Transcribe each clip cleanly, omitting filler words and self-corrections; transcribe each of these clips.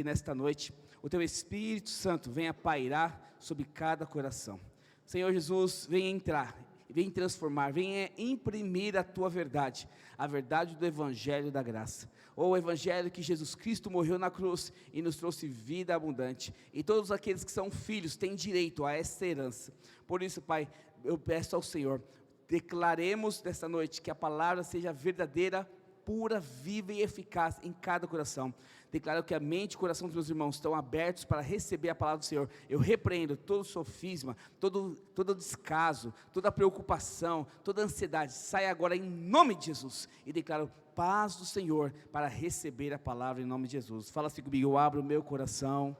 E nesta noite, o Teu Espírito Santo venha pairar sobre cada coração. Senhor Jesus, venha entrar, venha transformar, venha imprimir a Tua verdade, a verdade do Evangelho da graça. O Evangelho que Jesus Cristo morreu na cruz e nos trouxe vida abundante. E todos aqueles que são filhos têm direito a essa herança. Por isso, Pai, eu peço ao Senhor, declaremos nesta noite que a palavra seja verdadeira, pura, viva e eficaz em cada coração. Declaro que a mente e o coração dos meus irmãos estão abertos para receber a palavra do Senhor. Eu repreendo todo sofisma, todo descaso, toda preocupação, toda ansiedade. Sai agora em nome de Jesus e declaro paz do Senhor para receber a palavra em nome de Jesus. Fala assim comigo: eu abro o meu coração,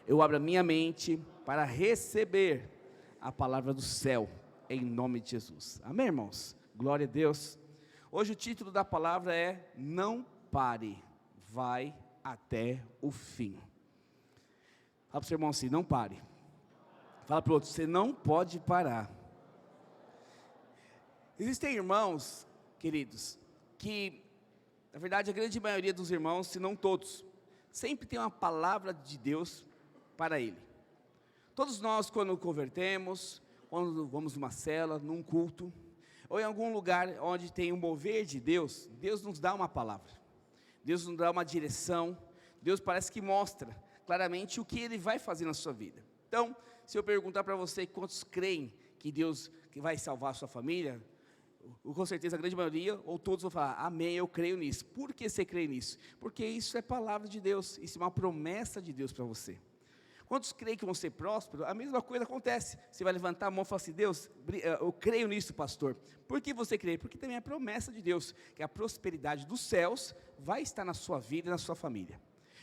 eu abro a minha mente para receber a palavra do céu em nome de Jesus. Amém, irmãos? Glória a Deus. Hoje o título da palavra é: não pare, vai até o fim. Fala para o seu irmão assim: não pare. Fala para o outro: você não pode parar. Existem irmãos, queridos, que, na verdade, a grande maioria dos irmãos, se não todos, sempre tem uma palavra de Deus para ele. Todos nós, quando convertemos, quando vamos numa cela, num culto, ou em algum lugar onde tem um mover de Deus, Deus nos dá uma palavra, Deus nos dá uma direção, Deus parece que mostra claramente o que Ele vai fazer na sua vida. Então, se eu perguntar para você quantos creem que Deus vai salvar a sua família, com certeza a grande maioria, ou todos vão falar: amém, eu creio nisso. Por que você crê nisso? Porque isso é palavra de Deus, isso é uma promessa de Deus para você. Quantos creem que vão ser prósperos? A mesma coisa acontece. Você vai levantar a mão e falar assim: Deus, eu creio nisso, pastor. Por que você crê? Porque também é promessa de Deus, que a prosperidade dos céus vai estar na sua vida e na sua família.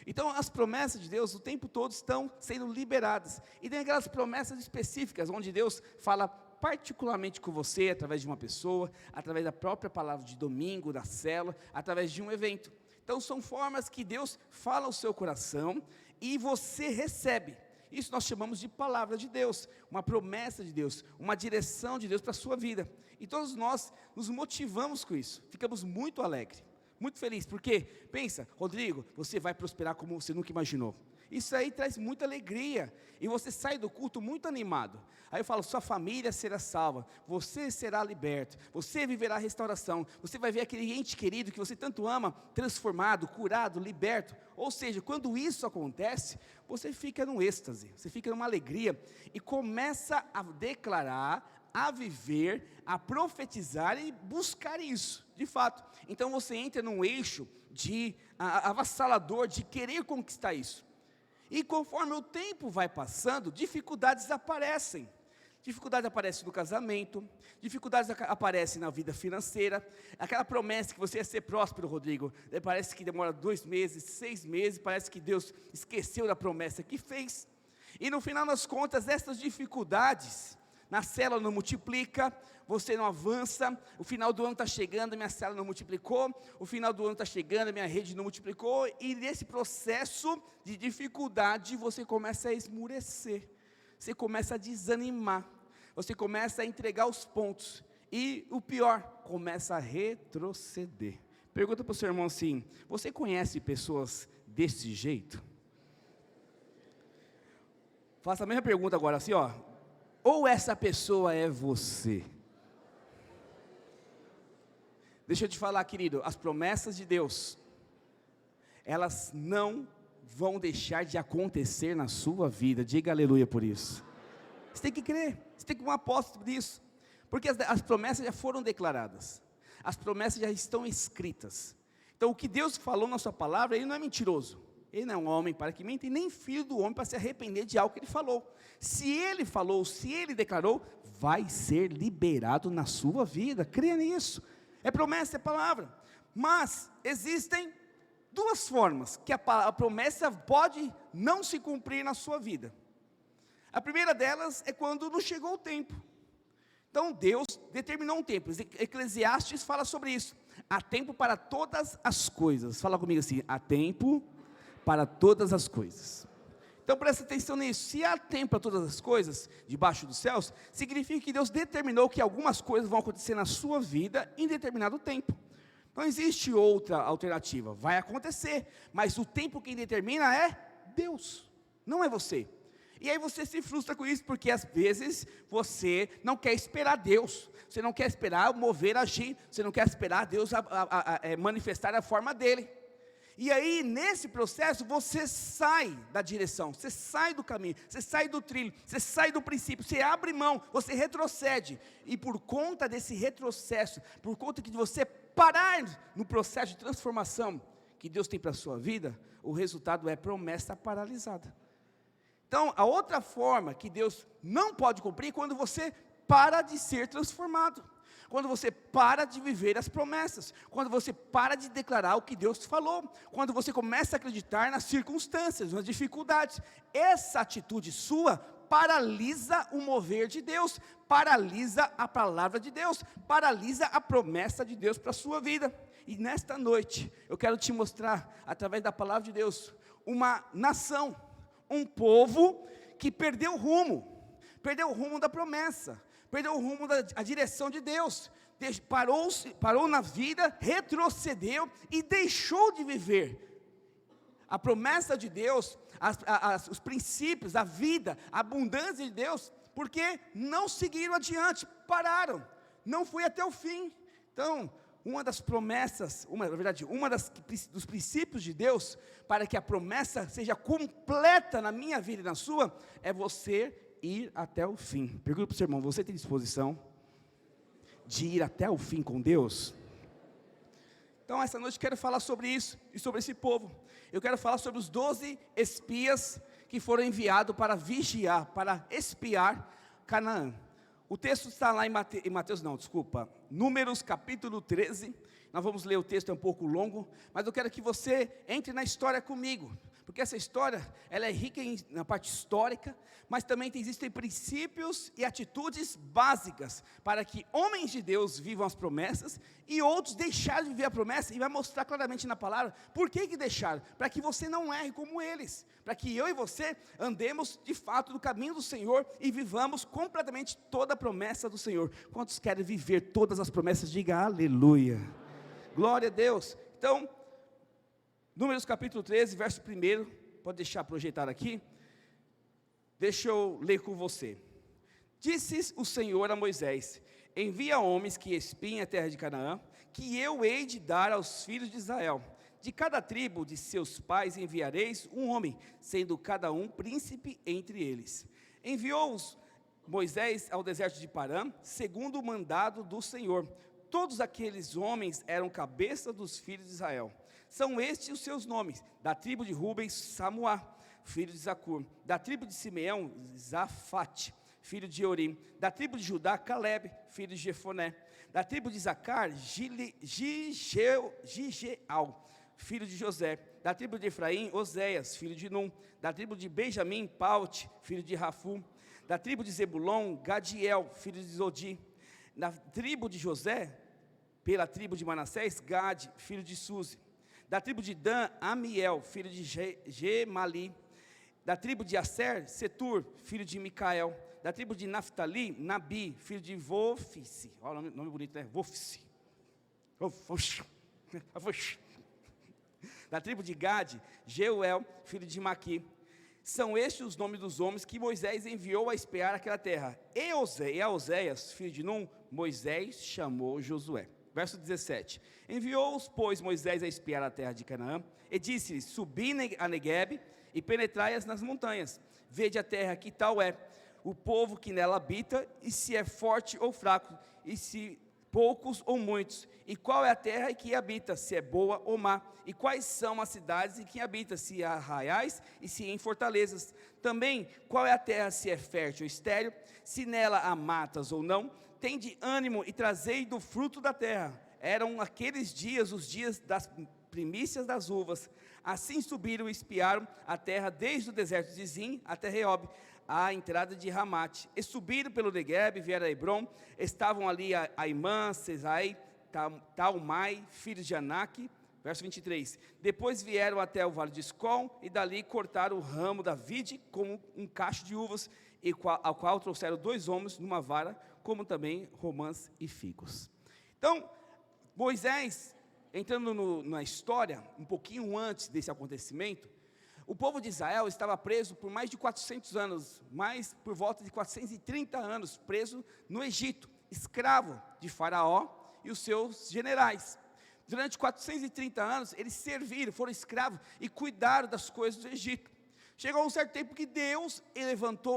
Então as promessas de Deus o tempo todo estão sendo liberadas. E tem aquelas promessas específicas, onde Deus fala particularmente com você, através de uma pessoa, através da própria palavra de domingo, da célula, através de um evento. Então são formas que Deus fala ao seu coração e você recebe. Isso nós chamamos de palavra de Deus, uma promessa de Deus, uma direção de Deus para a sua vida. E todos nós nos motivamos com isso, ficamos muito alegres, muito felizes, porque, pensa, Rodrigo, você vai prosperar como você nunca imaginou. Isso aí traz muita alegria, e você sai do culto muito animado. Aí eu falo: sua família será salva, você será liberto, você viverá a restauração, você vai ver aquele ente querido que você tanto ama, transformado, curado, liberto. Ou seja, quando isso acontece, você fica num êxtase, você fica numa alegria, e começa a declarar, a viver, a profetizar e buscar isso, de fato. Então você entra num eixo de avassalador, de querer conquistar isso. E conforme o tempo vai passando, dificuldades aparecem. Dificuldades aparecem no casamento, dificuldades aparecem na vida financeira. Aquela promessa que você ia ser próspero, Rodrigo, parece que demora 2 meses, 6 meses, parece que Deus esqueceu da promessa que fez. E no final das contas, essas dificuldades, na célula não multiplica, você não avança, o final do ano está chegando, minha célula não multiplicou, o final do ano está chegando, minha rede não multiplicou, e nesse processo de dificuldade, você começa a esmurecer, você começa a desanimar, você começa a entregar os pontos, e o pior, começa a retroceder. Pergunta para o seu irmão assim: você conhece pessoas desse jeito? Faça a mesma pergunta agora, assim, ó: ou essa pessoa é você? Deixa eu te falar, querido, as promessas de Deus, elas não vão deixar de acontecer na sua vida. Diga aleluia por isso. Você tem que crer, você tem que ter um apóstolo disso, porque as promessas já foram declaradas, as promessas já estão escritas. Então o que Deus falou na sua palavra, Ele não é mentiroso, Ele não é um homem para que mente, e nem filho do homem para se arrepender de algo que Ele falou. Se Ele falou, se Ele declarou, vai ser liberado na sua vida. Creia nisso, é promessa, é palavra. Mas existem 2 formas que a promessa pode não se cumprir na sua vida. A primeira delas é quando não chegou o tempo. Então Deus determinou um tempo. Eclesiastes fala sobre isso: há tempo para todas as coisas. Fala comigo assim: há tempo para todas as coisas. Então presta atenção nisso. Se há tempo para todas as coisas debaixo dos céus, significa que Deus determinou que algumas coisas vão acontecer na sua vida em determinado tempo. Não existe outra alternativa, vai acontecer, mas o tempo quem determina é Deus, não é você. E aí você se frustra com isso, porque às vezes você não quer esperar Deus, você não quer esperar o mover agir, você não quer esperar Deus manifestar a forma dele. E aí, nesse processo, você sai da direção, você sai do caminho, você sai do trilho, você sai do princípio, você abre mão, você retrocede. E por conta desse retrocesso, por conta de você parar no processo de transformação que Deus tem para a sua vida, o resultado é promessa paralisada. Então, a outra forma que Deus não pode cumprir é quando você para de ser transformado. Quando você para de viver as promessas, quando você para de declarar o que Deus falou, quando você começa a acreditar nas circunstâncias, nas dificuldades, essa atitude sua paralisa o mover de Deus, paralisa a palavra de Deus, paralisa a promessa de Deus para a sua vida. E nesta noite, eu quero te mostrar, através da palavra de Deus, uma nação, um povo que perdeu o rumo da promessa, perdeu o rumo da direção de Deus, parou na vida, retrocedeu e deixou de viver a promessa de Deus, os princípios, a vida, a abundância de Deus, porque não seguiram adiante, pararam, não foi até o fim. Então, uma das promessas, dos princípios de Deus, para que a promessa seja completa na minha vida e na sua, é você ir até o fim. Pergunta para o seu irmão: você tem disposição de ir até o fim com Deus? Então, essa noite eu quero falar sobre isso, e sobre esse povo. Eu quero falar sobre os 12 espias que foram enviados para vigiar, para espiar Canaã. O texto está lá Números capítulo 13, nós vamos ler o texto, é um pouco longo, mas eu quero que você entre na história comigo, porque essa história, ela é rica na parte histórica, mas também existem princípios e atitudes básicas, para que homens de Deus vivam as promessas, e outros deixaram de viver a promessa, e vai mostrar claramente na palavra, por que deixaram? Para que você não erre como eles, para que eu e você andemos de fato no caminho do Senhor, e vivamos completamente toda a promessa do Senhor. Quantos querem viver todas as promessas? Diga aleluia, glória a Deus. Então, Números capítulo 13, verso 1, pode deixar projetado aqui, deixa eu ler com você. Disse o Senhor a Moisés: envia homens que espiem a terra de Canaã, que eu hei de dar aos filhos de Israel. De cada tribo de seus pais enviareis um homem, sendo cada um príncipe entre eles. Enviou-os Moisés ao deserto de Parã, segundo o mandado do Senhor. Todos aqueles homens eram cabeça dos filhos de Israel. São estes os seus nomes: da tribo de Rubens, Samuá, filho de Zacur; da tribo de Simeão, Zafate, filho de Orim; da tribo de Judá, Caleb, filho de Jefoné; da tribo de Zacar, Gigeal, filho de José; da tribo de Efraim, Oséias, filho de Num; da tribo de Benjamim, Paute, filho de Rafu; da tribo de Zebulon, Gadiel, filho de Zodi; da tribo de José, pela tribo de Manassés, Gade, filho de Suzi; da tribo de Dan, Amiel, filho de Gemali; da tribo de Aser, Setur, filho de Micael; da tribo de Naftali, Nabi, filho de Vofice. Olha o nome bonito, né? Vofice. Da tribo de Gade, Jeuel, filho de Maqui. São estes os nomes dos homens que Moisés enviou a espiar aquela terra. E a Oséias, filho de Num, Moisés chamou Josué. Verso 17: enviou-os, pois, Moisés a espiar a terra de Canaã, e disse-lhes: subi a Neguebe, e penetrai-as nas montanhas, vede a terra que tal é, o povo que nela habita, e se é forte ou fraco, e se poucos ou muitos, e qual é a terra em que habita, se é boa ou má, e quais são as cidades em que habita, se há arraiais e se em fortalezas. Também, qual é a terra, se é fértil ou estéril, se nela há matas ou não. Tende ânimo e trazei do fruto da terra. Eram aqueles dias, os dias das primícias das uvas. Assim subiram e espiaram a terra desde o deserto de Zim até Reob, à entrada de Ramate. E subiram pelo Neguebe, vieram a Hebron. Estavam ali Aimã, Sesai, Talmai, filhos de Anak. Verso 23. Depois vieram até o vale de Escol, e dali cortaram o ramo da vide com um cacho de uvas, ao qual trouxeram 2 homens numa vara, como também romãs e figos. Então, Moisés, entrando na história, um pouquinho antes desse acontecimento, O povo de Israel estava preso por mais de 400 anos, mais por volta de 430 anos, preso no Egito, escravo de Faraó e os seus generais. Durante 430 anos, eles serviram, foram escravos e cuidaram das coisas do Egito. Chegou um certo tempo que Deus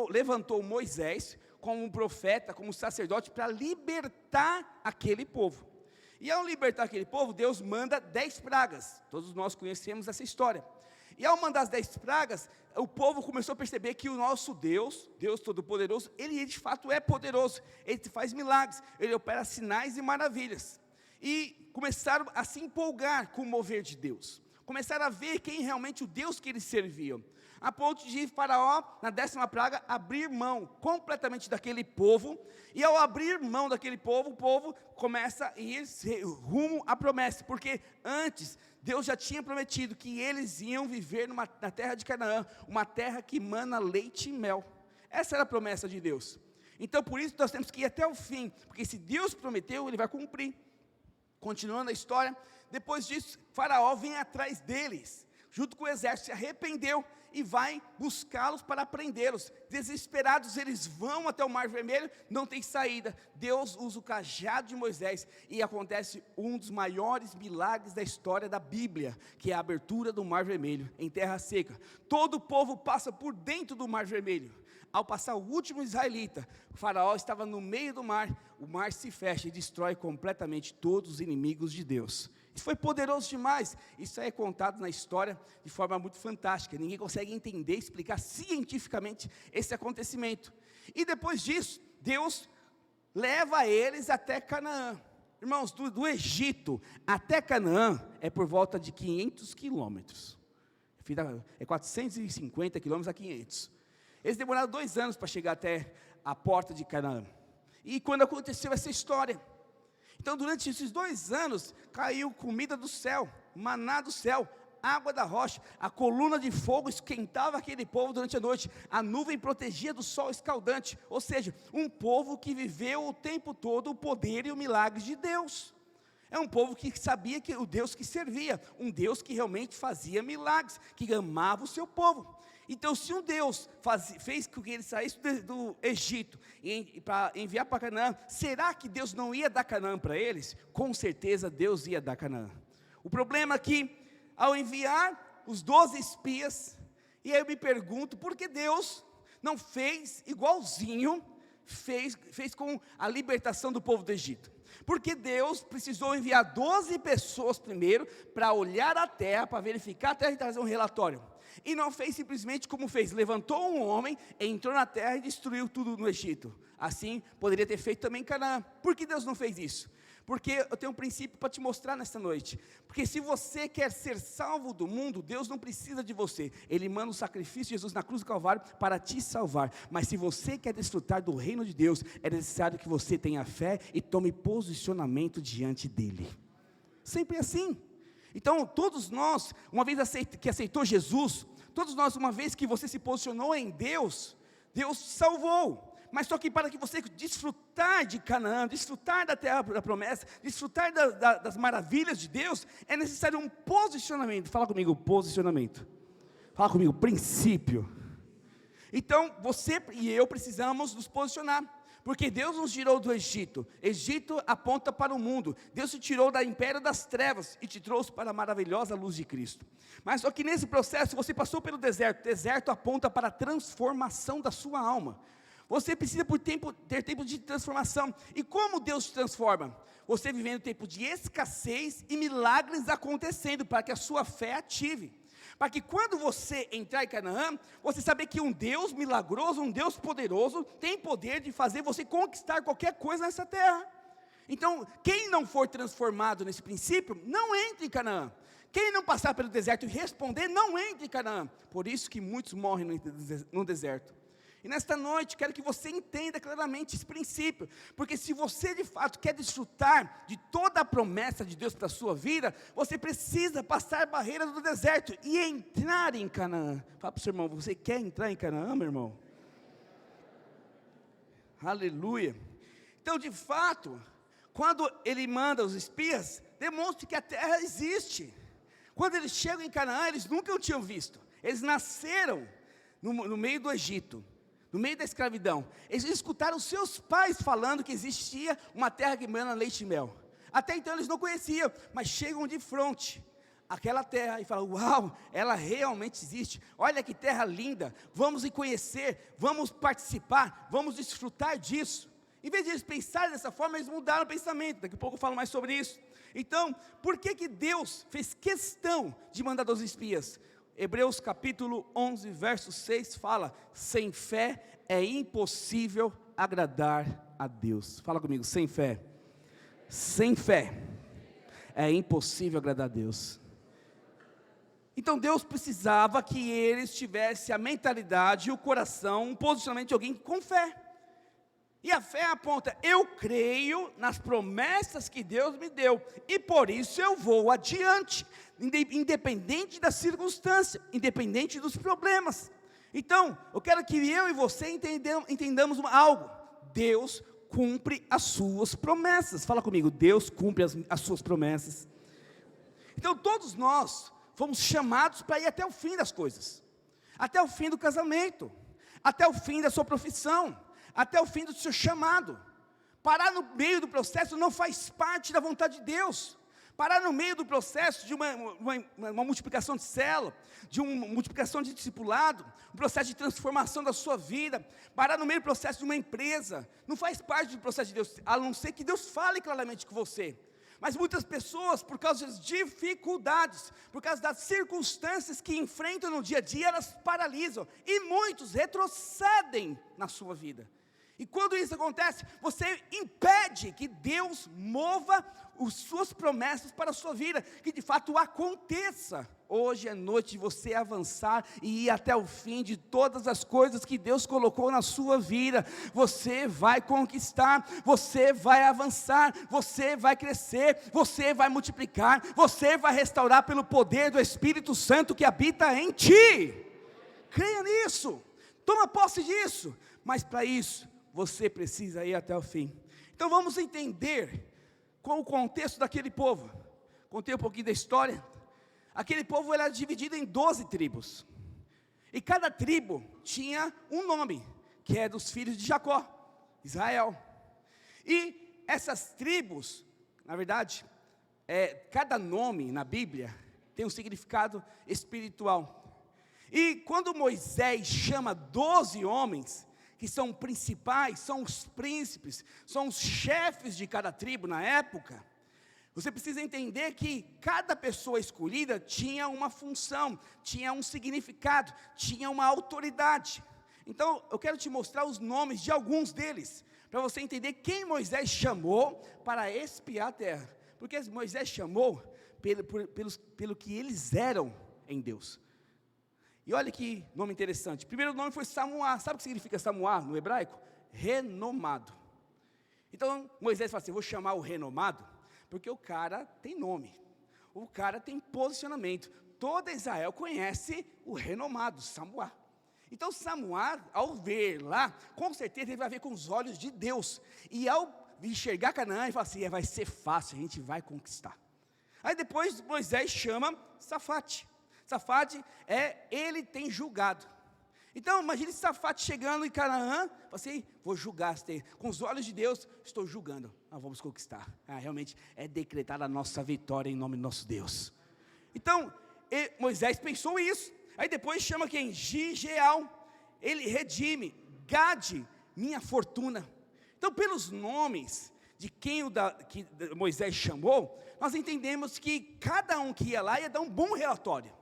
levantou Moisés como um profeta, como um sacerdote, para libertar aquele povo. E ao libertar aquele povo, Deus manda 10 pragas. Todos nós conhecemos essa história. E ao mandar as 10 pragas, o povo começou a perceber que o nosso Deus, Deus Todo-Poderoso, Ele de fato é poderoso, Ele faz milagres, Ele opera sinais e maravilhas. E começaram a se empolgar com o mover de Deus, começaram a ver quem realmente o Deus que eles serviam, a ponto de Faraó, na 10ª praga, abrir mão completamente daquele povo, e ao abrir mão daquele povo, o povo começa a ir rumo à promessa, porque antes, Deus já tinha prometido que eles iam viver na terra de Canaã, uma terra que mana leite e mel. Essa era a promessa de Deus. Então por isso nós temos que ir até o fim, porque se Deus prometeu, Ele vai cumprir. Continuando a história, depois disso, Faraó vem atrás deles, junto com o exército, se arrependeu e vai buscá-los para prendê-los. Desesperados, eles vão até o Mar Vermelho, não tem saída. Deus usa o cajado de Moisés e acontece um dos maiores milagres da história da Bíblia, que é a abertura do Mar Vermelho, em terra seca. Todo o povo passa por dentro do Mar Vermelho. Ao passar o último israelita, o Faraó estava no meio do mar, o mar se fecha e destrói completamente todos os inimigos de Deus. Isso foi poderoso demais. Isso é contado na história de forma muito fantástica. Ninguém consegue entender, explicar cientificamente esse acontecimento. E depois disso, Deus leva eles até Canaã. Irmãos, do Egito até Canaã é por volta de 500 quilômetros. É 450 quilômetros a 500. Eles demoraram 2 anos para chegar até a porta de Canaã. E quando aconteceu essa história, então durante esses 2 anos, caiu comida do céu, maná do céu, água da rocha, a coluna de fogo esquentava aquele povo durante a noite, a nuvem protegia do sol escaldante, ou seja, um povo que viveu o tempo todo o poder e o milagre de Deus. É um povo que sabia que o Deus que servia, um Deus que realmente fazia milagres, que amava o seu povo. Então, se um Deus fez com que ele saísse do Egito para enviar para Canaã, será que Deus não ia dar Canaã para eles? Com certeza Deus ia dar Canaã. O problema é que, ao enviar os 12 espias, e aí eu me pergunto, por que Deus não fez igualzinho, fez com a libertação do povo do Egito? Porque Deus precisou enviar 12 pessoas primeiro, para olhar a terra, para verificar a terra e trazer um relatório. E não fez simplesmente como fez, levantou um homem, entrou na terra e destruiu tudo no Egito. Assim, poderia ter feito também em Canaã. Por que Deus não fez isso? Porque eu tenho um princípio para te mostrar nesta noite. Porque se você quer ser salvo do mundo, Deus não precisa de você. Ele manda o sacrifício de Jesus na cruz do Calvário para te salvar. Mas se você quer desfrutar do reino de Deus, é necessário que você tenha fé e tome posicionamento diante dele. Sempre assim. Então, todos nós, uma vez que aceitou Jesus, todos nós, uma vez que você se posicionou em Deus, Deus te salvou. Mas só que para que você desfrutar de Canaã, desfrutar da terra da promessa, desfrutar das maravilhas de Deus, é necessário um posicionamento. Fala comigo, posicionamento. Fala comigo, princípio. Então, você e eu precisamos nos posicionar. Porque Deus nos tirou do Egito. Egito aponta para o mundo. Deus te tirou do império das trevas e te trouxe para a maravilhosa luz de Cristo. Mas só que nesse processo você passou pelo deserto. O deserto aponta para a transformação da sua alma. Você precisa ter tempo de transformação. E como Deus te transforma? Você vivendo tempo de escassez e milagres acontecendo, para que a sua fé ative. Para que quando você entrar em Canaã, você saber que um Deus milagroso, um Deus poderoso, tem poder de fazer você conquistar qualquer coisa nessa terra. Então, quem não for transformado nesse princípio, não entre em Canaã. Quem não passar pelo deserto e responder, não entre em Canaã. Por isso que muitos morrem no deserto. E nesta noite, quero que você entenda claramente esse princípio, porque se você de fato quer desfrutar de toda a promessa de Deus para a sua vida, você precisa passar a barreira do deserto e entrar em Canaã. Fala para o seu irmão, você quer entrar em Canaã, meu irmão? Aleluia. Então, de fato, quando ele manda os espias, demonstra que a terra existe. Quando eles chegam em Canaã, eles nunca o tinham visto. Eles nasceram no meio do Egito, no meio da escravidão. Eles escutaram seus pais falando que existia uma terra que mana leite e mel. Até então eles não conheciam, mas chegam de frente àquela terra e falam: uau, ela realmente existe, olha que terra linda, vamos conhecer, vamos participar, vamos desfrutar disso. Em vez de eles pensarem dessa forma, eles mudaram o pensamento. Daqui a pouco eu falo mais sobre isso. Então, por que Deus fez questão de mandar 12 espias? Hebreus capítulo 11, verso 6 fala: sem fé é impossível agradar a Deus. Fala comigo, sem fé. Sem fé é impossível agradar a Deus. Então Deus precisava que eles tivessem a mentalidade, o coração, um posicionamento de alguém com fé. E a fé aponta: eu creio nas promessas que Deus me deu, e por isso eu vou adiante, independente da circunstância, independente dos problemas. Então, eu quero que eu e você entendamos algo: Deus cumpre as suas promessas. Fala comigo, Deus cumpre as suas promessas. Então todos nós fomos chamados para ir até o fim das coisas, até o fim do casamento, até o fim da sua profissão, até o fim do seu chamado. Parar no meio do processo não faz parte da vontade de Deus. Parar no meio do processo de uma multiplicação de célula, de uma multiplicação de discipulado, um processo de transformação da sua vida, parar no meio do processo de uma empresa, não faz parte do processo de Deus, a não ser que Deus fale claramente com você. Mas muitas pessoas, por causa das dificuldades, por causa das circunstâncias que enfrentam no dia a dia, elas paralisam, e muitos retrocedem na sua vida. E quando isso acontece, você impede que Deus mova as suas promessas para a sua vida, que de fato aconteça. Hoje é noite de você avançar e ir até o fim de todas as coisas que Deus colocou na sua vida. Você vai conquistar, você vai avançar, você vai crescer, você vai multiplicar, você vai restaurar pelo poder do Espírito Santo que habita em ti. Creia nisso, toma posse disso, mas para isso, você precisa ir até o fim. Então vamos entender qual o contexto daquele povo. Contei um pouquinho da história. Aquele povo era dividido em 12 tribos, e cada tribo tinha um nome, que é dos filhos de Jacó, Israel. E essas tribos, na verdade, cada nome na Bíblia tem um significado espiritual. E quando Moisés chama 12 homens, que são principais, são os príncipes, são os chefes de cada tribo na época, você precisa entender que cada pessoa escolhida tinha uma função, tinha um significado, tinha uma autoridade. Então, eu quero te mostrar os nomes de alguns deles, para você entender quem Moisés chamou para espiar a terra. Porque Moisés chamou pelo que eles eram em Deus. E olha que nome interessante. O primeiro nome foi Samuá. Sabe o que significa Samuá no hebraico? Renomado. Então Moisés fala assim: vou chamar o renomado, porque o cara tem nome, o cara tem posicionamento. Toda Israel conhece o renomado, Samuá. Então Samuá, ao ver lá, com certeza ele vai ver com os olhos de Deus. E ao enxergar Canaã, ele fala assim: vai ser fácil, a gente vai conquistar. Aí depois Moisés chama Safate. Safate ele tem julgado. Então imagine Safate chegando em Canaã, assim: vou julgar, com os olhos de Deus, estou julgando, vamos conquistar. Realmente é decretada a nossa vitória em nome do nosso Deus. Então Moisés pensou isso. Aí depois chama quem? Gigeal, ele redime. Gade, minha fortuna. Então pelos nomes de quem que Moisés chamou, nós entendemos que cada um que ia lá ia dar um bom relatório,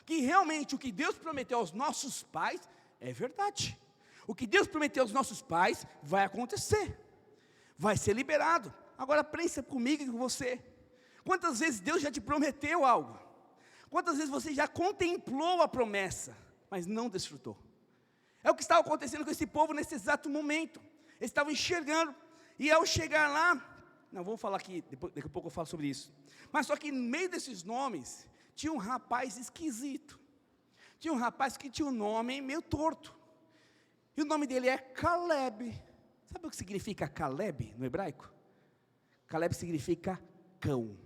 que realmente o que Deus prometeu aos nossos pais é verdade. O que Deus prometeu aos nossos pais vai acontecer, vai ser liberado. Agora pensa comigo e com você: quantas vezes Deus já te prometeu algo? Quantas vezes você já contemplou a promessa, mas não desfrutou? É o que estava acontecendo com esse povo nesse exato momento. Eles estavam enxergando, e ao chegar lá, não vou falar aqui, daqui a pouco eu falo sobre isso, mas só que no meio desses nomes, tinha um rapaz esquisito. Tinha um rapaz que tinha um nome meio torto. E o nome dele é Caleb. Sabe o que significa Caleb no hebraico? Caleb significa cão.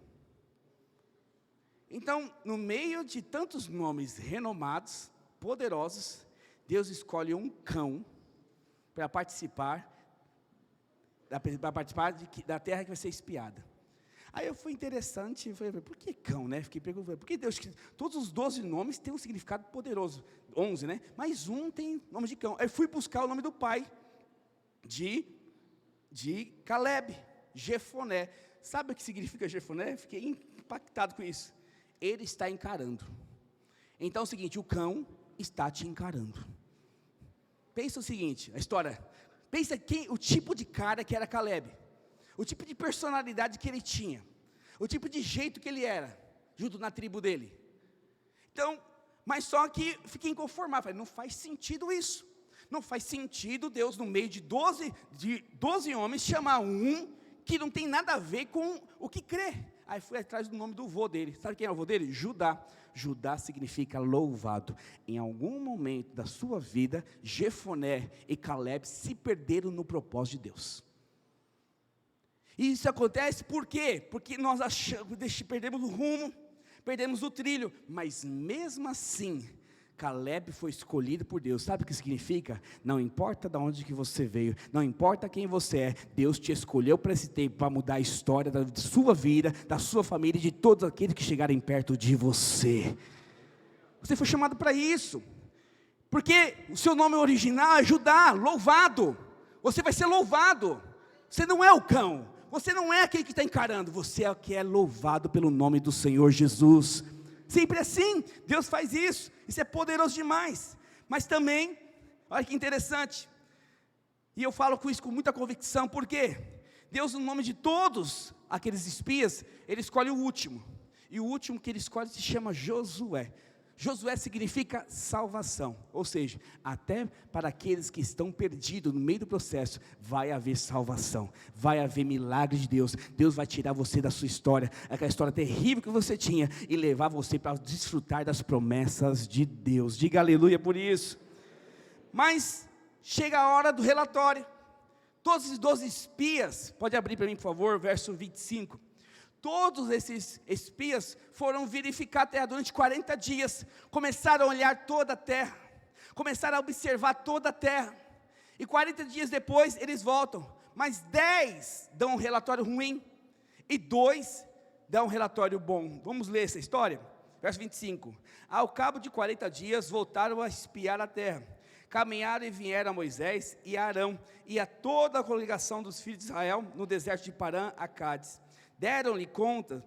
Então, no meio de tantos nomes renomados, poderosos, Deus escolhe um cão para participar da terra que vai ser espiada. Aí eu fui interessante, eu falei, por que cão, né? Fiquei perguntando, por que Deus, todos os 12 nomes têm um significado poderoso, 11, né? Mas um tem nome de cão. Aí fui buscar o nome do pai de Caleb, Jefoné. Sabe o que significa Jefoné? Fiquei impactado com isso. Ele está encarando. Então é o seguinte, o cão está te encarando. Pensa o seguinte, a história, pensa o tipo de cara que era Caleb, o tipo de personalidade que ele tinha, o tipo de jeito que ele era, junto na tribo dele. Então, mas só que fiquei inconformado, falei, não faz sentido isso, não faz sentido Deus no meio de 12 homens chamar um que não tem nada a ver com o que crê. Aí fui atrás do nome do vô dele, sabe quem é o vô dele? Judá. Judá significa louvado. Em algum momento da sua vida, Jefoné e Caleb se perderam no propósito de Deus. E isso acontece por quê? Porque nós perdemos o rumo, perdemos o trilho, mas mesmo assim, Caleb foi escolhido por Deus. Sabe o que significa? Não importa de onde que você veio, não importa quem você é, Deus te escolheu para esse tempo, para mudar a história da sua vida, da sua família e de todos aqueles que chegarem perto de você. Você foi chamado para isso, porque o seu nome original é Judá, louvado. Você vai ser louvado. Você não é o cão, você não é aquele que está encarando, você é o que é louvado pelo nome do Senhor Jesus. Sempre assim, Deus faz isso é poderoso demais. Mas também, olha que interessante, e eu falo com isso com muita convicção, porque Deus, no nome de todos aqueles espias, Ele escolhe o último, e o último que Ele escolhe se chama Josué. Josué significa salvação, ou seja, até para aqueles que estão perdidos no meio do processo, vai haver salvação, vai haver milagre de Deus. Deus vai tirar você da sua história, aquela história terrível que você tinha, e levar você para desfrutar das promessas de Deus. Diga aleluia por isso. Mas chega a hora do relatório. Todos os 12 espias, pode abrir para mim por favor, verso 25. Todos esses espias foram verificar a terra durante 40 dias, começaram a olhar toda a terra, começaram a observar toda a terra, e 40 dias depois eles voltam, mas 10 dão um relatório ruim, e 2 dão um relatório bom. Vamos ler essa história? Verso 25, ao cabo de 40 dias voltaram a espiar a terra, caminharam e vieram a Moisés e a Arão, e a toda a congregação dos filhos de Israel, no deserto de Parã, a Cádiz. Deram-lhe conta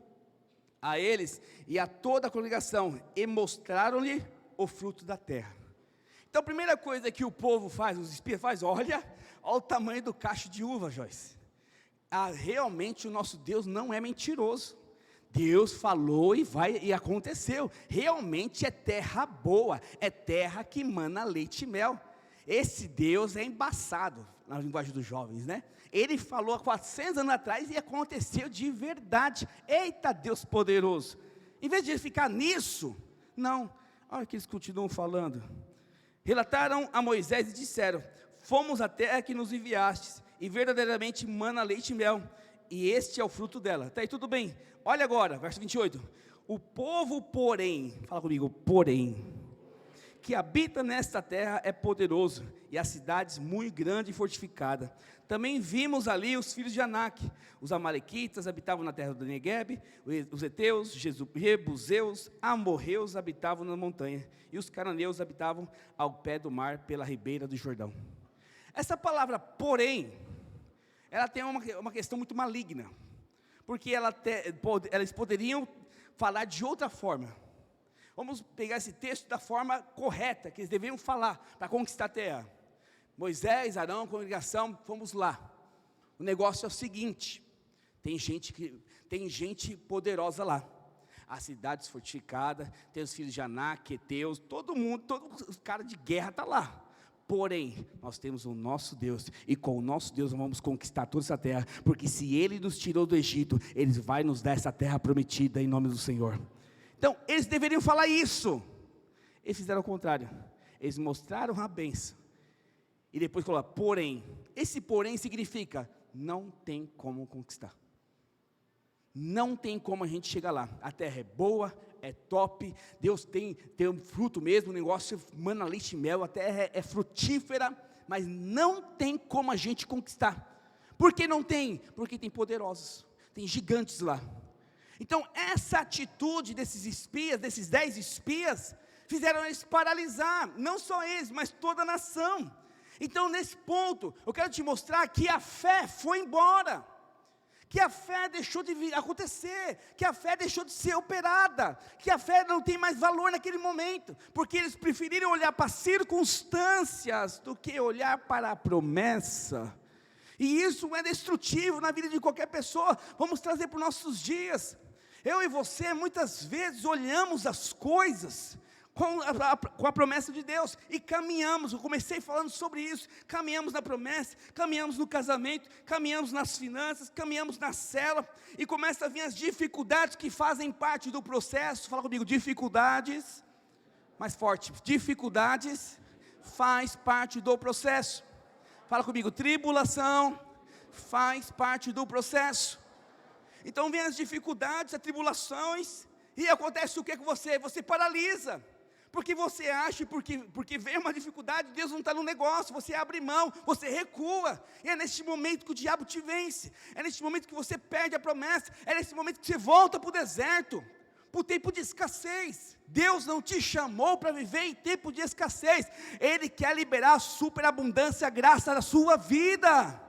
a eles e a toda a congregação, e mostraram-lhe o fruto da terra. Então a primeira coisa que o povo faz, os espias fazem, olha o tamanho do cacho de uva, Joyce. Realmente o nosso Deus não é mentiroso. Deus falou e aconteceu. Realmente é terra boa, é terra que mana leite e mel. Esse Deus é embaçado, na linguagem dos jovens, né? Ele falou há 400 anos atrás e aconteceu de verdade. Eita Deus poderoso. Em vez de ficar nisso, não, olha o que eles continuam falando. Relataram a Moisés e disseram, fomos à terra que nos enviastes, e verdadeiramente mana leite e mel, e este é o fruto dela. Está aí tudo bem. Olha agora, verso 28. O povo, porém, fala comigo, porém, que habita nesta terra é poderoso, e as cidades muito grande e fortificada. Também vimos ali os filhos de Anak, os amalequitas habitavam na terra do Neguebe, os heteus, jebuseus, amorreus habitavam na montanha, e os cananeus habitavam ao pé do mar, pela ribeira do Jordão. Essa palavra, porém, ela tem uma questão muito maligna, porque eles poderiam falar de outra forma. Vamos pegar esse texto da forma correta, que eles deveriam falar, para conquistar a terra. Moisés, Arão, congregação, fomos lá. O negócio é o seguinte, tem gente poderosa lá. As cidades fortificadas, tem os filhos de Anak, heteus, todo mundo, todos os caras de guerra estão lá. Porém, nós temos o nosso Deus, e com o nosso Deus nós vamos conquistar toda essa terra, porque se Ele nos tirou do Egito, Ele vai nos dar essa terra prometida em nome do Senhor. Então, eles deveriam falar isso. Eles fizeram o contrário. Eles mostraram a bênção. E depois colocaram, porém. Esse porém significa, não tem como conquistar. Não tem como a gente chegar lá. A terra é boa, é top, Deus tem um fruto mesmo, o negócio mana leite e mel, a terra é frutífera, mas não tem como a gente conquistar. Por que não tem? Porque tem poderosos, tem gigantes lá. Então essa atitude desses espias, desses 10 espias, fizeram eles paralisar, não só eles, mas toda a nação. Então nesse ponto, eu quero te mostrar que a fé foi embora, que a fé deixou de acontecer, que a fé deixou de ser operada, que a fé não tem mais valor naquele momento, porque eles preferiram olhar para as circunstâncias do que olhar para a promessa. E isso é destrutivo na vida de qualquer pessoa. Vamos trazer para os nossos dias. Eu e você muitas vezes olhamos as coisas com a promessa de Deus e caminhamos. Eu comecei falando sobre isso. Caminhamos na promessa, caminhamos no casamento, caminhamos nas finanças, caminhamos na célula, e começa a vir as dificuldades que fazem parte do processo. Fala comigo, dificuldades. Mais forte, dificuldades faz parte do processo. Fala comigo, tribulação faz parte do processo. Então vem as dificuldades, as tribulações, e acontece o que com você? Você paralisa, porque você acha, porque vem uma dificuldade, Deus não está no negócio, você abre mão, você recua, e é neste momento que o diabo te vence, é neste momento que você perde a promessa, é nesse momento que você volta para o deserto, para o tempo de escassez. Deus não te chamou para viver em tempo de escassez, Ele quer liberar a superabundância, a graça da sua vida.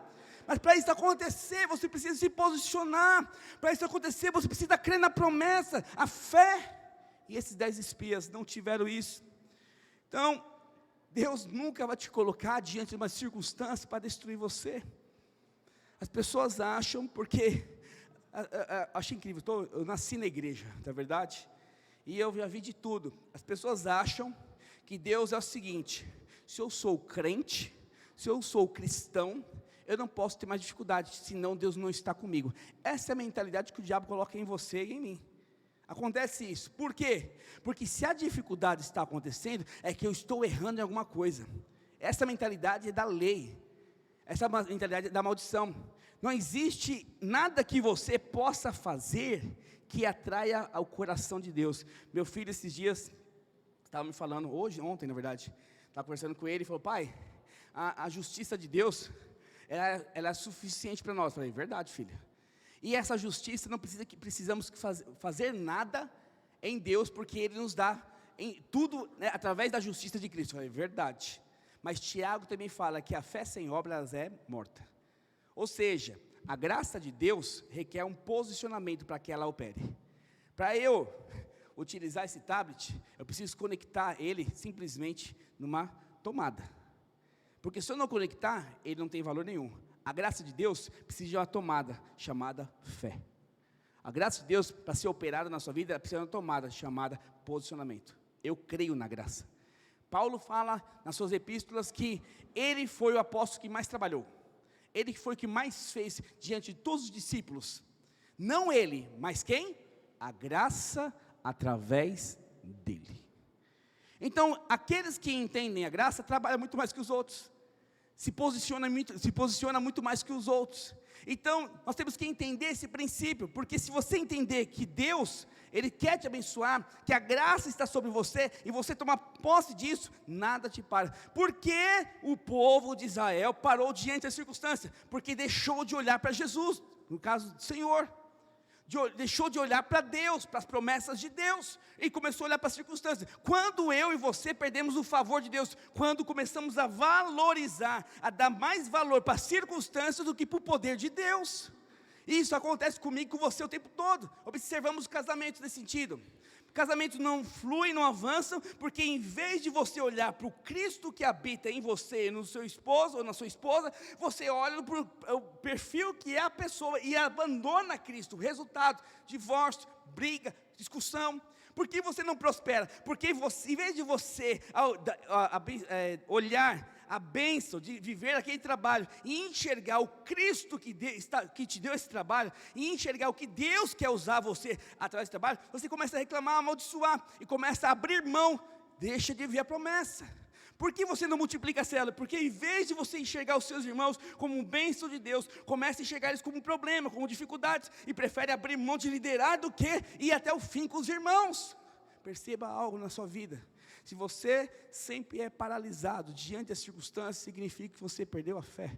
Mas para isso acontecer, você precisa se posicionar. Para isso acontecer, você precisa crer na promessa, a fé. E esses 10 espias não tiveram isso. Então, Deus nunca vai te colocar diante de uma circunstância para destruir você. As pessoas acham, porque acho incrível, eu nasci na igreja, não é verdade? E eu já vi de tudo. As pessoas acham que Deus é o seguinte: se eu sou crente, se eu sou cristão, eu não posso ter mais dificuldade, senão Deus não está comigo. Essa é a mentalidade que o diabo coloca em você e em mim. Acontece isso, por quê? Porque se a dificuldade está acontecendo, é que eu estou errando em alguma coisa. Essa mentalidade é da lei, essa mentalidade é da maldição. Não existe nada que você possa fazer que atraia ao coração de Deus. Meu filho esses dias estava me falando, ontem na verdade, estava conversando com ele e falou: pai, a justiça de Deus, ela é suficiente para nós. Eu falei: verdade, filho. E essa justiça, não precisamos fazer nada em Deus, porque Ele nos dá tudo, né, através da justiça de Cristo. Eu falei: verdade. Mas Tiago também fala que a fé sem obras é morta. Ou seja, a graça de Deus requer um posicionamento para que ela opere. Para eu utilizar esse tablet, eu preciso conectar ele simplesmente numa tomada. Porque se eu não conectar, ele não tem valor nenhum. A graça de Deus precisa de uma tomada chamada fé. A graça de Deus, para ser operada na sua vida, precisa de uma tomada chamada posicionamento. Eu creio na graça. Paulo fala nas suas epístolas que ele foi o apóstolo que mais trabalhou. Ele foi o que mais fez diante de todos os discípulos. Não ele, mas quem? A graça através dele. Então, aqueles que entendem a graça, trabalham muito mais que os outros. Se posiciona muito mais que os outros. Então, nós temos que entender esse princípio, porque se você entender que Deus, Ele quer te abençoar, que a graça está sobre você, e você tomar posse disso, nada te para. Por que o povo de Israel parou diante da circunstância? Porque deixou de olhar para Jesus, no caso do Senhor. Deixou de olhar para Deus, para as promessas de Deus, e começou a olhar para as circunstâncias. Quando eu e você perdemos o favor de Deus, quando começamos a valorizar, a dar mais valor para as circunstâncias do que para o poder de Deus. Isso acontece comigo e com você o tempo todo. Observamos casamentos nesse sentido. Casamentos não fluem, não avançam, porque em vez de você olhar para o Cristo que habita em você, no seu esposo ou na sua esposa, você olha para o perfil que é a pessoa e abandona Cristo. Resultado: divórcio, briga, discussão. Por que você não prospera? Porque você, em vez de você olhar a bênção de viver aquele trabalho e enxergar o Cristo que te deu esse trabalho, e enxergar o que Deus quer usar você através do trabalho, você começa a reclamar, amaldiçoar, e começa a abrir mão, deixa de ver a promessa. Por que você não multiplica a célula? Porque em vez de você enxergar os seus irmãos como um bênção de Deus, começa a enxergar eles como um problema, como dificuldades, e prefere abrir mão de liderar do que ir até o fim com os irmãos. perceba algo na sua vida. Se você sempre é paralisado diante das circunstâncias, significa que você perdeu a fé.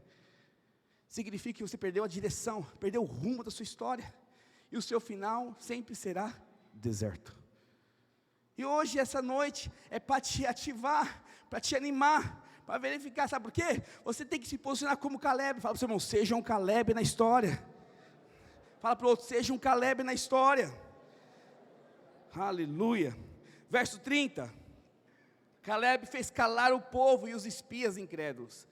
Significa que você perdeu a direção, perdeu o rumo da sua história. E o seu final sempre será deserto. E hoje, essa noite, é para te ativar, para te animar, para verificar, sabe por quê? Você tem que se posicionar como Caleb. Fala para o seu irmão, seja um Caleb na história. Fala para o outro, seja um Caleb na história. Aleluia. Verso 30. Caleb fez calar o povo e os espias incrédulos.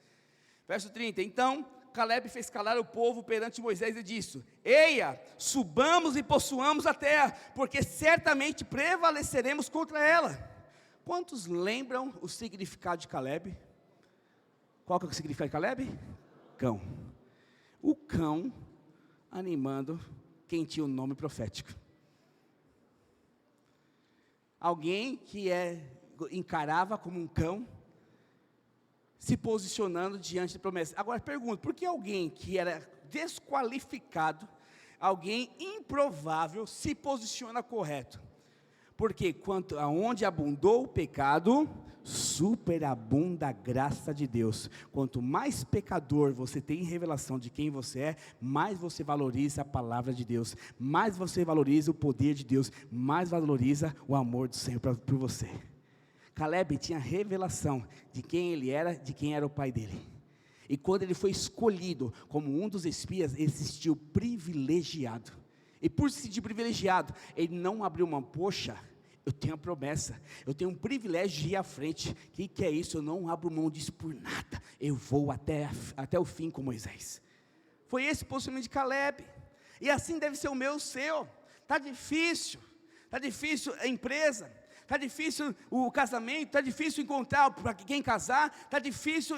Verso 30. Então Caleb fez calar o povo perante Moisés e disse: Eia, subamos e possuamos a terra, porque certamente prevaleceremos contra ela. Quantos lembram o significado de Caleb? Qual que é o significado de Caleb? Cão. O cão animando quem tinha o nome profético. Alguém que encarava como um cão, se posicionando diante da promessa. Agora pergunto, por que alguém que era desqualificado, alguém improvável, se posiciona correto? Porque aonde abundou o pecado, superabunda a graça de Deus. Quanto mais pecador você tem revelação de quem você é, mais você valoriza a palavra de Deus, mais você valoriza o poder de Deus, mais valoriza o amor do Senhor por você. Caleb tinha revelação de quem ele era, de quem era o pai dele. E quando ele foi escolhido como um dos espias, ele se sentiu privilegiado. E por se sentir privilegiado, ele não abriu mão. Poxa, eu tenho a promessa, eu tenho um privilégio de ir à frente. O que é isso? Eu não abro mão disso por nada. Eu vou até o fim com Moisés. Foi esse o posicionamento de Caleb. E assim deve ser o meu e o seu. Está difícil a empresa. Está difícil o casamento, está difícil encontrar para quem casar, está difícil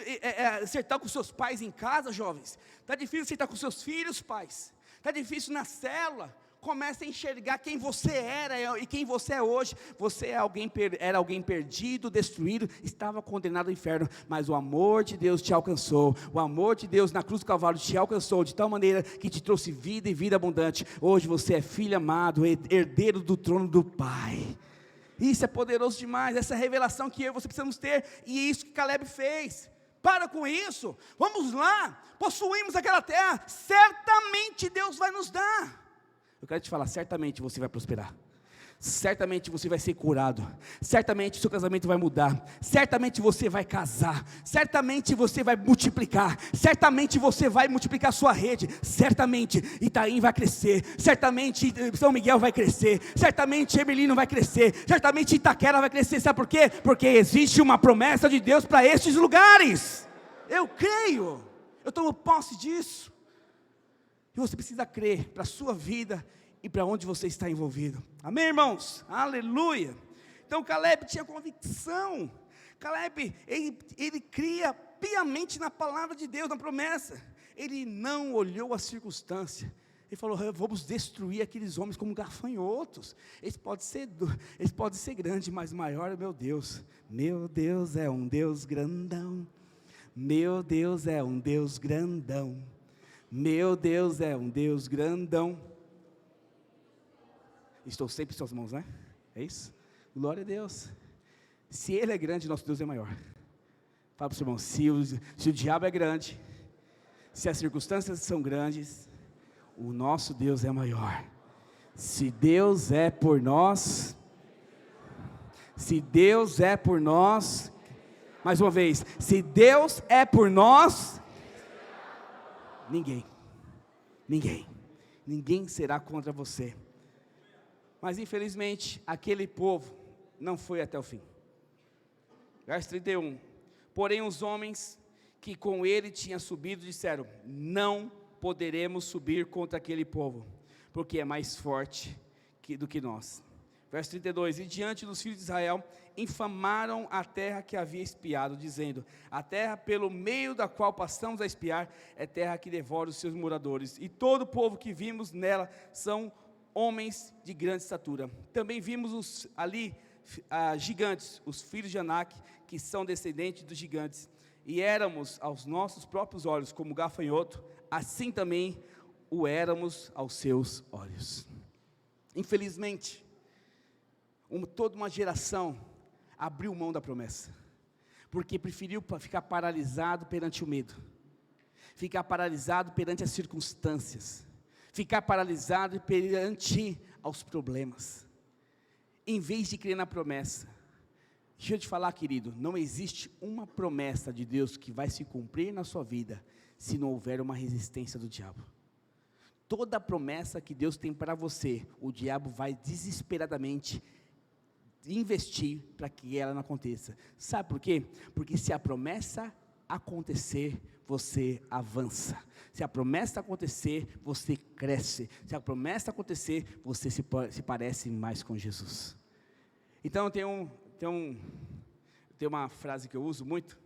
acertar com seus pais em casa, jovens, está difícil acertar com seus filhos, pais, está difícil na célula. Comece a enxergar quem você era e quem você é hoje. Você era alguém perdido, destruído, estava condenado ao inferno, mas o amor de Deus te alcançou, o amor de Deus na cruz do Calvário te alcançou, de tal maneira que te trouxe vida e vida abundante. Hoje você é filho amado, herdeiro do trono do Pai. Isso é poderoso demais, essa revelação que eu e você precisamos ter, e é isso que Caleb fez. Para com isso, vamos lá, possuímos aquela terra, certamente Deus vai nos dar. Eu quero te falar, certamente você vai prosperar, certamente você vai ser curado, certamente seu casamento vai mudar, certamente você vai casar, certamente você vai multiplicar, certamente você vai multiplicar sua rede, certamente Itaim vai crescer, certamente São Miguel vai crescer, certamente Emelino vai crescer, certamente Itaquera vai crescer. Sabe por quê? Porque existe uma promessa de Deus para estes lugares. Eu creio, eu tomo posse disso. E você precisa crer para a sua vida e para onde você está envolvido. Amém, irmãos? Aleluia. Então Caleb tinha convicção. Caleb, ele cria piamente na palavra de Deus, na promessa. Ele não olhou a circunstância. Ele falou: vamos destruir aqueles homens como gafanhotos. Eles podem ser grandes, mas maior é meu Deus. Meu Deus é um Deus grandão. Meu Deus é um Deus grandão. Meu Deus é um Deus grandão. Estou sempre em suas mãos, né? É isso? Glória a Deus. Se Ele é grande, nosso Deus é maior. Fala para o seu irmão, se o diabo é grande, se as circunstâncias são grandes, o nosso Deus é maior. Se Deus é por nós, mais uma vez, se Deus é por nós, ninguém será contra você. Mas infelizmente, aquele povo não foi até o fim. Verso 31, porém os homens que com ele tinham subido disseram: não poderemos subir contra aquele povo, porque é mais forte do que nós. Verso 32, e diante dos filhos de Israel, infamaram a terra que havia espiado, dizendo: a terra pelo meio da qual passamos a espiar, é terra que devora os seus moradores, e todo o povo que vimos nela são homens de grande estatura. Também vimos ali gigantes, os filhos de Anak, que são descendentes dos gigantes, e éramos aos nossos próprios olhos como gafanhoto, assim também o éramos aos seus olhos. Infelizmente, Toda uma geração abriu mão da promessa, porque preferiu ficar paralisado perante o medo, ficar paralisado perante as circunstâncias, ficar paralisado perante aos problemas, em vez de crer na promessa. Deixa eu te falar, querido, não existe uma promessa de Deus que vai se cumprir na sua vida, se não houver uma resistência do diabo. Toda promessa que Deus tem para você, o diabo vai desesperadamente investir para que ela não aconteça. Sabe por quê? Porque se a promessa acontecer, você avança. Se a promessa acontecer, você cresce. Se a promessa acontecer, você se parece mais com Jesus. Então tem uma frase que eu uso muito,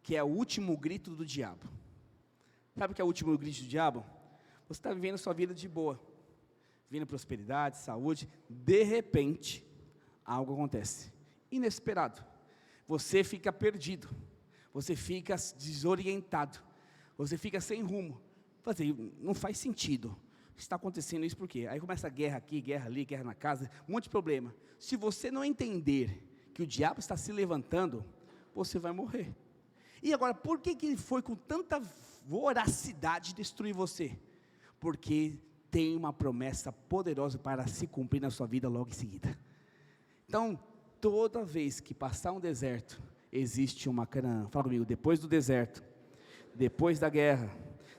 que é o último grito do diabo. Sabe o que é o último grito do diabo? Você está vivendo a sua vida de boa, vivendo prosperidade, saúde, de repente, algo acontece, inesperado, você fica perdido, você fica desorientado, você fica sem rumo, não faz sentido, está acontecendo isso por quê? Aí começa a guerra aqui, guerra ali, guerra na casa, um monte de problema. Se você não entender que o diabo está se levantando, você vai morrer. E agora, por que ele foi com tanta voracidade destruir você? Porque tem uma promessa poderosa para se cumprir na sua vida logo em seguida. Então, toda vez que passar um deserto, existe uma Canaã. Fala comigo, depois do deserto, depois da guerra,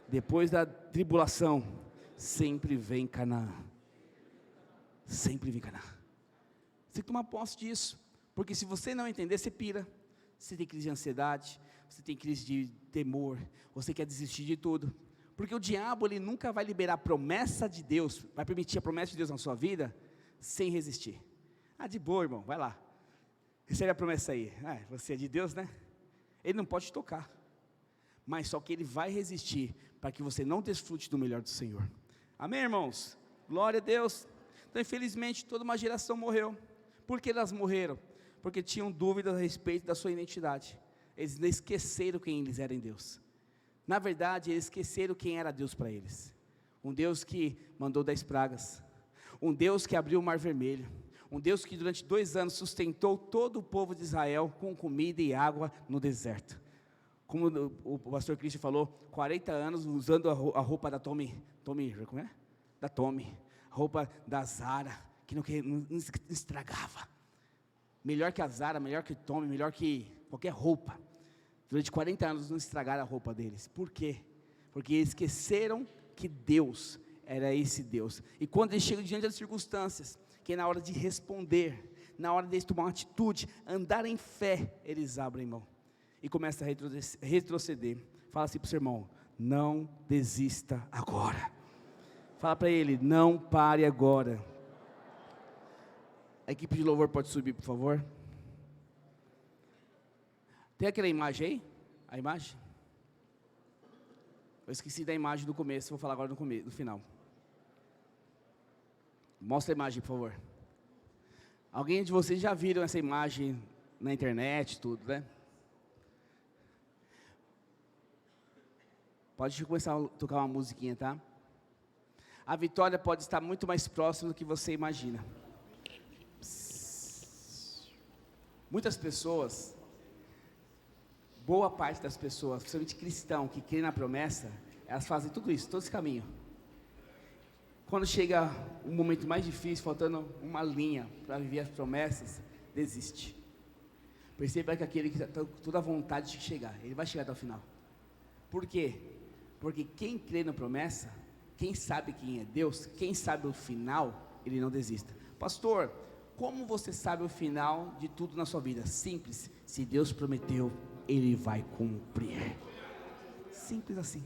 depois da tribulação, sempre vem Canaã. Sempre vem Canaã. Você tem que tomar posse disso, porque se você não entender, você pira. Você tem crise de ansiedade, você tem crise de temor, você quer desistir de tudo. Porque o diabo, ele nunca vai liberar a promessa de Deus, vai permitir a promessa de Deus na sua vida, sem resistir. De boa, irmão, vai lá, recebe a promessa aí, você é de Deus, né? Ele não pode te tocar, mas só que ele vai resistir, para que você não desfrute do melhor do Senhor. Amém, irmãos? Glória a Deus. Então, infelizmente, toda uma geração morreu. Por que elas morreram? Porque tinham dúvidas a respeito da sua identidade. Eles esqueceram quem eles eram em Deus. Na verdade, eles esqueceram quem era Deus para eles. Um Deus que mandou 10 pragas, um Deus que abriu o mar vermelho, um Deus que durante 2 anos sustentou todo o povo de Israel com comida e água no deserto. Como o pastor Cristian falou, 40 anos usando a roupa da Tommy, como é? Da Tommy, roupa da Zara, que não estragava. Melhor que a Zara, melhor que Tommy, melhor que qualquer roupa. Durante 40 anos não estragaram a roupa deles. Por quê? Porque eles esqueceram que Deus era esse Deus. E quando eles chegam diante das circunstâncias, que é na hora de responder, na hora de eles tomar uma atitude, andar em fé, eles abrem mão e começam a retroceder. Fala assim para o seu irmão, não desista agora. Fala para ele, não pare agora. A equipe de louvor pode subir, por favor. Tem aquela imagem aí? A imagem? Eu esqueci da imagem do começo, vou falar agora no final. Mostra a imagem, por favor. Alguém de vocês já viram essa imagem na internet, tudo, né? Pode começar a tocar uma musiquinha, tá? A vitória pode estar muito mais próxima do que você imagina. Muitas pessoas, boa parte das pessoas, principalmente cristão, que crê na promessa, elas fazem tudo isso, todo esse caminho. Quando chega um momento mais difícil, faltando uma linha para viver as promessas, desiste. Perceba que aquele que está toda a vontade de chegar, ele vai chegar até o final. Por quê? Porque quem crê na promessa, quem sabe quem é Deus, quem sabe o final, ele não desista. Pastor, como você sabe o final de tudo na sua vida? Simples, se Deus prometeu, Ele vai cumprir. Simples assim.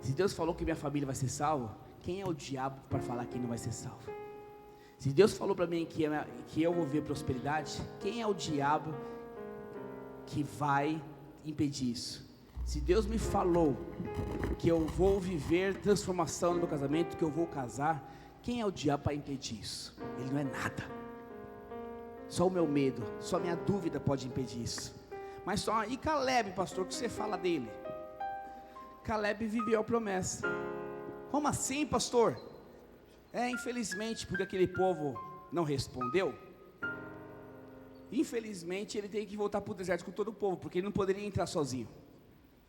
Se Deus falou que minha família vai ser salva, quem é o diabo para falar que não vai ser salvo? Se Deus falou para mim que eu vou ver prosperidade, quem é o diabo que vai impedir isso? Se Deus me falou que eu vou viver transformação no meu casamento, que eu vou casar, quem é o diabo para impedir isso? Ele não é nada. Só o meu medo, só a minha dúvida pode impedir isso. Mas só, e Caleb, pastor, o que você fala dele? Caleb viveu a promessa. Como assim, pastor? Infelizmente, porque aquele povo não respondeu, infelizmente ele teve que voltar para o deserto com todo o povo, porque ele não poderia entrar sozinho,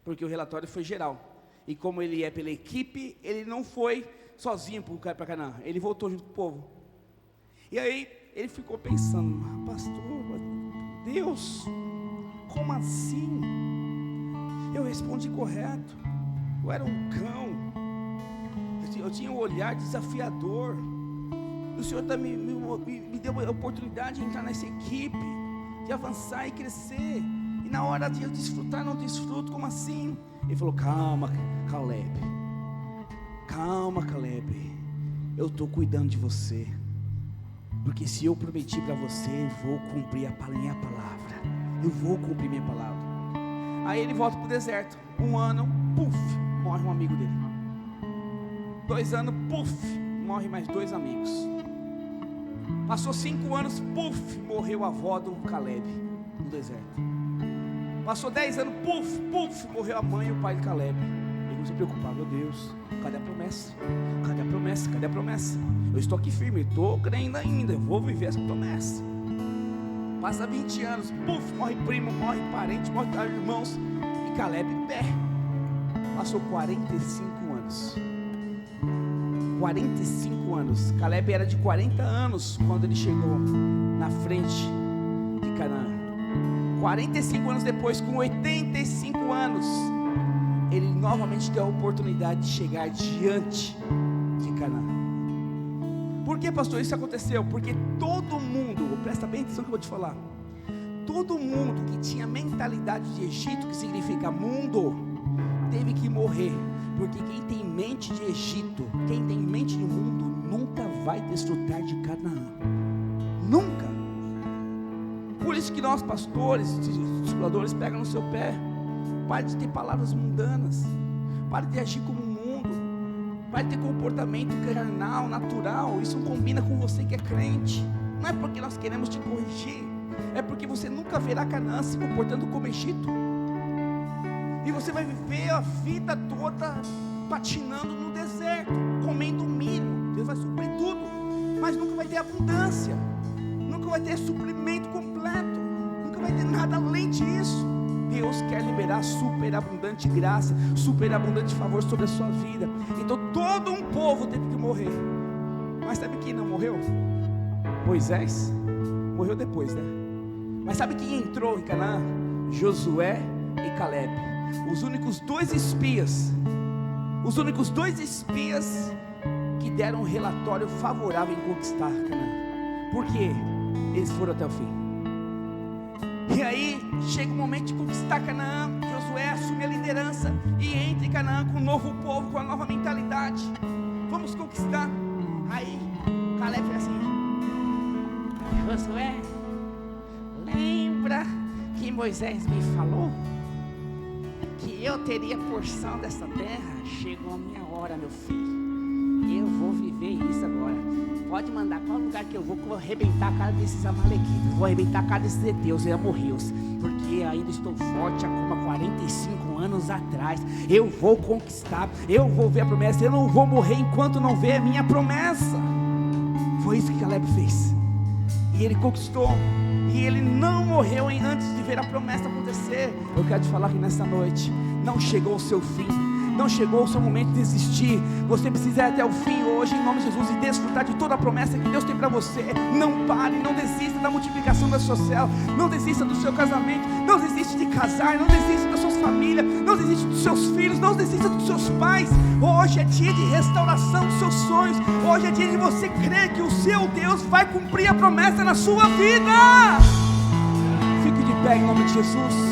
porque o relatório foi geral, e como ele é pela equipe, ele não foi sozinho para Canaã, ele voltou junto com o povo. E aí ele ficou pensando: pastor, Deus, como assim? Eu respondi correto, eu era um cão, eu tinha um olhar desafiador, o Senhor me deu a oportunidade de entrar nessa equipe, de avançar e crescer, e na hora de eu desfrutar, não desfruto. Como assim? Ele falou: calma, Caleb, eu estou cuidando de você, porque se eu prometi para você, eu vou cumprir a minha palavra, eu vou cumprir minha palavra. Aí ele volta para o deserto, 1 ano, puf, morre um amigo dele. 2 anos, puf, morre mais 2 amigos. Passou 5 anos, puf, morreu a avó do Caleb no deserto. Passou 10 anos, puf, morreu a mãe e o pai de Caleb. Ele não se preocupava: meu Deus, cadê a promessa? Cadê a promessa? Cadê a promessa? Eu estou aqui firme, estou crendo ainda, eu vou viver essa promessa. Passa 20 anos, puf, morre primo, morre parente, morre irmãos, e Caleb em pé. Passou 45 anos. 45 anos. Caleb era de 40 anos quando ele chegou na frente de Canaã. 45 anos depois, com 85 anos, ele novamente teve a oportunidade de chegar diante de Canaã. Por que, pastor, isso aconteceu? Porque todo mundo, presta bem atenção que eu vou te falar, todo mundo que tinha mentalidade de Egito, que significa mundo, teve que morrer. Porque quem tem mente de Egito, quem tem mente de mundo, nunca vai desfrutar de Canaã. Nunca. Por isso que nós, pastores, discipuladores, pegam no seu pé. Pare de ter palavras mundanas, pare de agir como o mundo, pare de ter comportamento carnal, natural. Isso não combina com você que é crente. Não é porque nós queremos te corrigir, é porque você nunca verá Canaã se comportando como Egito. E você vai viver a vida toda patinando no deserto, comendo o mínimo. Deus vai suprir tudo, mas nunca vai ter abundância, nunca vai ter suprimento completo, nunca vai ter nada além disso. Deus quer liberar superabundante graça, superabundante favor sobre a sua vida. Então todo um povo teve que morrer. Mas sabe quem não morreu? Moisés. Morreu depois, né? Mas sabe quem entrou em Canaã? Josué e Caleb. Os únicos 2 espias que deram um relatório favorável em conquistar Canaã. Por quê? Eles foram até o fim. E aí chega o momento de conquistar Canaã. Josué assume a liderança e entra em Canaã com um novo povo, com uma nova mentalidade. Vamos conquistar. Aí Caleb fala assim: Josué, lembra que Moisés me falou que eu teria porção dessa terra? Chegou a minha hora, meu filho, eu vou viver isso agora. Pode mandar qual lugar que eu vou arrebentar a cara desses amalequitas, vou arrebentar a cara desses heteus e amorreus, porque ainda estou forte como há 45 anos atrás. Eu vou conquistar, eu vou ver a promessa, eu não vou morrer enquanto não ver a minha promessa. Foi isso que Caleb fez, e ele conquistou. E ele não morreu antes de ver a promessa acontecer. Eu quero te falar que nessa noite não chegou o seu fim, não chegou o seu momento de desistir. Você precisa ir até o fim hoje, em nome de Jesus, e desfrutar de toda a promessa que Deus tem para você. Não pare, não desista da multiplicação da sua célula, não desista do seu casamento, não desista de casar, não desista da sua família, não desista dos seus filhos, não desista dos seus pais. Hoje é dia de restauração dos seus sonhos. Hoje é dia de você crer que o seu Deus vai cumprir a promessa na sua vida. Fique de pé em nome de Jesus.